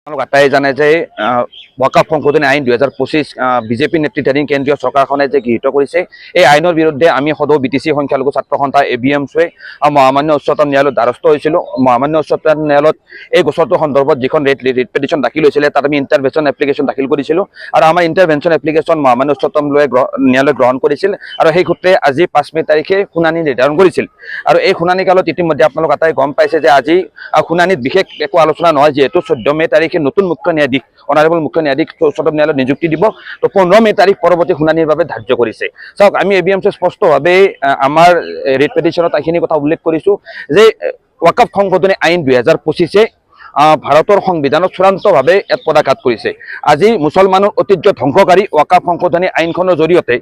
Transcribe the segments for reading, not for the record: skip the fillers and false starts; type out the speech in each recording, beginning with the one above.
আটাই জানে যে ওয়াকফ সংশোধনী আইন 2025 বিজেপি নেতৃত্বাধীন কেন্দ্ৰীয় চৰকাৰখনে যে গৃহীত কৰিছে এই আইনৰ বিৰুদ্ধে আমি সদৌ বিটিচি সংখ্যালঘু ছাত্ৰ সন্থা এবিএমছয়ে মহামান্য উচ্চতম ন্যায়ালয়ত দ্বাৰস্থ হৈছিলোঁ। মহামান্য উচ্চতম ন্যায়ালয়ত এই গোচৰটোৰ সন্দৰ্ভত যিখন ৰিট পিটিশ্যন দাখিল হৈছিলে তাত আমি ইণ্টাৰভেনশ্যন এপ্লিকেশ্যন দাখিল কৰিছিলোঁ আৰু আমাৰ ইণ্টাৰভেনশ্যন এপ্লিকেশ্যন মহামান্য উচ্চতম ন্যায়ালয়ে গ্ৰহণ কৰিছিল আৰু সেই সূত্ৰে আজি 5 মে তাৰিখে শুনানি নিৰ্ধাৰণ কৰিছিল। আৰু এই শুনানি কালত ইতিমধ্যে আপোনালোক আটাই গম পাইছে যে আজি শুনানিত বিশেষ একো আলোচনা নহয়, যিহেতু 14 মে তাৰিখে নতুন মুখ্য ন্যায়াধীশ অনাৰেবল মুখ্য ন্যায়াধীশ উচ্চতম ন্যায়ালয়ত নিযুক্তি দিব। তো 15 মে তাৰিখ পৰৱৰ্তী শুনানিৰ বাবে ধাৰ্য কৰিছে। চাওক, আমি এবিএমছে স্পষ্টভাৱে আমাৰ ৰিট পিটিশ্যনত এইখিনি কথা উল্লেখ কৰিছোঁ যে ওয়াকফ সংশোধনী আইন 2025 ভাৰতৰ সংবিধানত চূড়ান্তভাৱে এক পদাঘাত কৰিছে। আজি মুছলমানৰ ঐতিহ্য ধ্বংসকাৰী ওয়াকফ সংশোধনী আইনখনৰ জৰিয়তে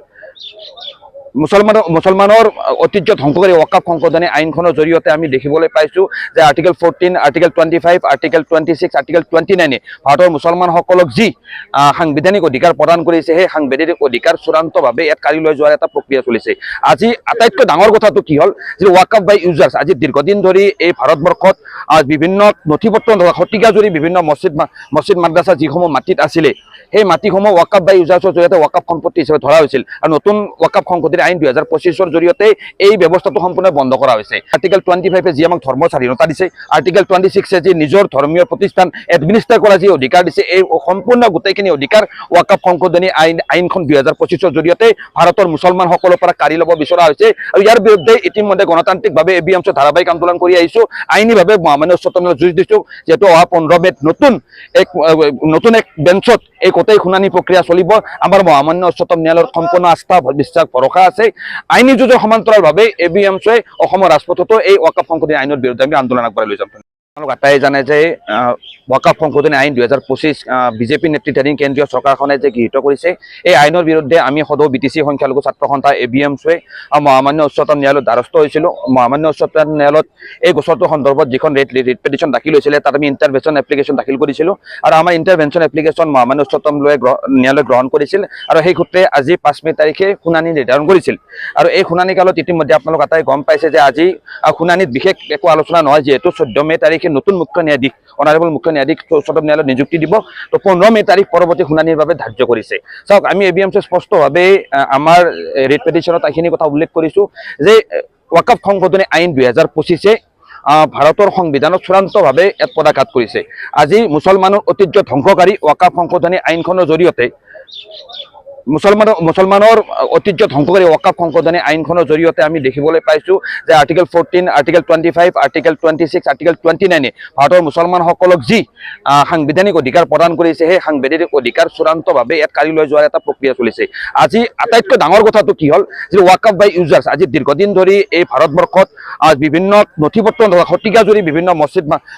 মুছলমানৰ ঐতিহ্য ধ্বংসকাৰী ওয়াকফ সংশোধনী আইনখনৰ জৰিয়তে আমি দেখিবলৈ পাইছোঁ যে আৰ্টিকেল 14, আৰ্টিকেল 25, আৰ্টিকেল 26, আৰ্টিকেল 29 ভাৰতৰ মুছলমানসকলক যি সাংবিধানিক অধিকাৰ প্ৰদান কৰিছে সেই সাংবিধানিক অধিকাৰ চূড়ান্তভাৱে ইয়াত কাঢ়ি লৈ যোৱাৰ এটা প্ৰক্ৰিয়া চলিছে। আজি আটাইতকৈ ডাঙৰ কথাটো কি হ'ল যে ওয়াকফ বাই ইউজাৰ্ছ আজি দীৰ্ঘদিন ধৰি এই ভাৰতবৰ্ষত বিভিন্ন নথিপত্ৰ শতিকাজুৰি বিভিন্ন মছজিদ মাদ্ৰাছা যিসমূহ মাটিত আছিলে সেই মাটিসমূহ ওয়াকফ বাই ইউজাৰ্ছৰ জৰিয়তে ওয়াকফ সম্পত্তি হিচাপে ধৰা হৈছিল আৰু নতুন ওয়াকফ সংশোধনী আইন 2025 জৰিয়তে এই ব্যৱস্থাটো সম্পূৰ্ণ বন্ধ কৰা হৈছে। আৰ্টিকেল 25 যি আমাক ধৰ্মৰ স্বাধীনতা দিছে, আৰ্টিকেল 26 যি নিজৰ ধৰ্মীয় প্ৰতিষ্ঠান এডমিনিষ্টাৰ কৰা যি অধিকাৰ দিছে, এই সম্পূৰ্ণ গোটেইখিনি অধিকাৰ ওয়াকফ সংশোধনী আইনখন 2025 জৰিয়তে ভাৰতৰ মুছলমানসকলৰ পৰা কাঢ়ি ল'ব বিচৰা হৈছে। আৰু ইয়াৰ বিৰুদ্ধে ইতিমধ্যে গণতান্ত্ৰিকভাৱে এবিএমছে ধাৰাবাহিক আন্দোলন কৰি আহিছোঁ। আইনীভাৱে মহামান্য উচ্চতম ন্যায়ালয়ত যুঁজ দিছোঁ, যিহেতু অহা 15 মেত নতুন এক বেঞ্চত এই গোটেই শুনানি প্ৰক্ৰিয়া চলিব। আমাৰ মহামান্য উচ্চতম ন্যায়ালয়ৰ সম্পূৰ্ণ আস্থা বিশ্বাস ভৰসা আছে। আইনী যুঁজৰ সমান্তৰালভাৱে এবিএমছে অসমৰ ৰাজপথতো এই ওয়াকফ সংশোধনী আইনৰ বিৰুদ্ধে আমি আন্দোলন আগবঢ়াই লৈ যাম। আপোনালোক আটাই জানে যে ওয়াকফ সংশোধনী আইন 2025 বিজেপি নেতৃত্বাধীন কেন্দ্ৰীয় চৰকাৰখনে যে গৃহীত কৰিছে এই আইনৰ বিৰুদ্ধে আমি সদৌ বিটিচি সংখ্যালঘু ছাত্ৰ সন্থা এবিএমছয়ে মহামান্য উচ্চতম ন্যায়ালয়ত দ্বাৰস্থ হৈছিলোঁ। মহামান্য উচ্চতম ন্যায়ালয়ত এই গোচৰটোৰ সন্দৰ্ভত যিখন ৰিট পিটিশ্যন দাখিল হৈছিলে তাত আমি ইণ্টাৰভেনশ্যন এপ্লিকেশ্যন দাখিল কৰিছিলোঁ আৰু আমাৰ ইণ্টাৰভেনশ্যন এপ্লিকেশ্যন মহামান্য উচ্চতম ন্যায়ালয়ে গ্ৰহণ কৰিছিল আৰু সেই সূত্ৰে আজি 5 মে তাৰিখে শুনানি নিৰ্ধাৰণ কৰিছিল। আৰু এই শুনানি কালত ইতিমধ্যে আপোনালোক আটাই গম পাইছে যে আজি শুনানিত বিশেষ একো আলোচনা নহয়, যিহেতু 14 মে তাৰিখে নতুন মুখ্য ন্যায়াধীশ অনাৰেবল মুখ্য ন্যায়াধীশ উচ্চতম ন্যায়ালয়ত নিযুক্তি দিব। তো 15 মে তাৰিখ পৰৱৰ্তী শুনানিৰ বাবে ধাৰ্য কৰিছে। চাওক, আমি এবিএমছে স্পষ্টভাৱে আমাৰ ৰিট পিটিশ্যনত এইখিনি কথা উল্লেখ কৰিছোঁ যে ওয়াকফ সংশোধনী আইন 2025 ভাৰতৰ সংবিধানত চূড়ান্তভাৱে এক পদাঘাত কৰিছে। আজি মুছলমানৰ ঐতিহ্য ধ্বংসকাৰী ওয়াকফ সংশোধনী আইনখনৰ জৰিয়তে মুছলমানৰ ঐতিহ্য ধ্বংসকাৰী ওয়াকফ সংশোধনী আইনখনৰ জৰিয়তে আমি দেখিবলৈ পাইছোঁ যে আৰ্টিকেল 14, আৰ্টিকেল 25, আৰ্টিকেল 26, আৰ্টিকেল 29 ভাৰতৰ মুছলমানসকলক যি সাংবিধানিক অধিকাৰ প্ৰদান কৰিছে সেই সাংবিধানিক অধিকাৰ চূড়ান্তভাৱে ইয়াত কাঢ়ি লৈ যোৱাৰ এটা প্ৰক্ৰিয়া চলিছে। আজি আটাইতকৈ ডাঙৰ কথাটো কি হ'ল যে ওয়াকফ বাই ইউজাৰ্ছ আজি দীৰ্ঘদিন ধৰি এই ভাৰতবৰ্ষত বিভিন্ন নথিপত্ৰ শতিকাজুৰি বিভিন্ন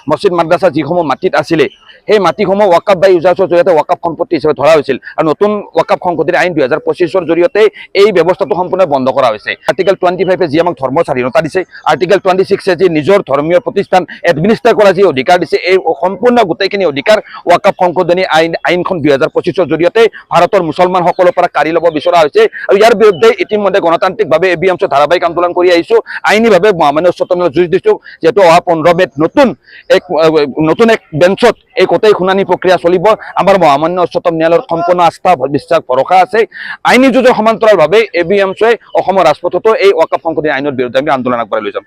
মছজিদ মাদ্ৰাছা যিসমূহ মাটিত আছিলে সেই মাটিসমূহ ওয়াকফ বাই ইউজাৰ্ছৰ জৰিয়তে ওয়াকফ সম্পত্তি হিচাপে ধৰা হৈছিল আৰু নতুন ওয়াকফ সংশোধনী আইন 2025 জৰিয়তে এই ব্যৱস্থাটো সম্পূৰ্ণ বন্ধ কৰা হৈছে। আৰ্টিকেল 25 যি আমাক ধৰ্মৰ স্বাধীনতা দিছে, আৰ্টিকেল 26 যি নিজৰ ধৰ্মীয় প্ৰতিষ্ঠান এডমিনিষ্টাৰ কৰা যি অধিকাৰ দিছে, এই সম্পূৰ্ণ গোটেইখিনি অধিকাৰ ওয়াকফ সংশোধনী আইনখন 2025 জৰিয়তে ভাৰতৰ মুছলমানসকলৰ পৰা কাঢ়ি ল'ব বিচৰা হৈছে। আৰু ইয়াৰ বিৰুদ্ধে ইতিমধ্যে গণতান্ত্ৰিকভাৱে এবিএমছে ধাৰাবাহিক আন্দোলন কৰি আহিছোঁ। আইনীভাৱে মহামান্য উচ্চতম ন্যায়ালয়ত যুঁজ দিছোঁ, যিহেতু অহা 15 মেত নতুন এক বেঞ্চত এই গোটেই শুনানি প্ৰক্ৰিয়া চলিব। আমাৰ মহামান্য উচ্চতম ন্যায়ালয়ৰ সম্পূৰ্ণ আস্থা বিশ্বাস ভৰসা আছে। আইনী যুঁজৰ সমান্তৰালভাৱে এবিএমছয়ে অসমৰ ৰাজপথতো এই ওয়াকফ সংশোধনী আইনৰ বিৰুদ্ধে আমি আন্দোলন আগবঢ়াই লৈ যাম।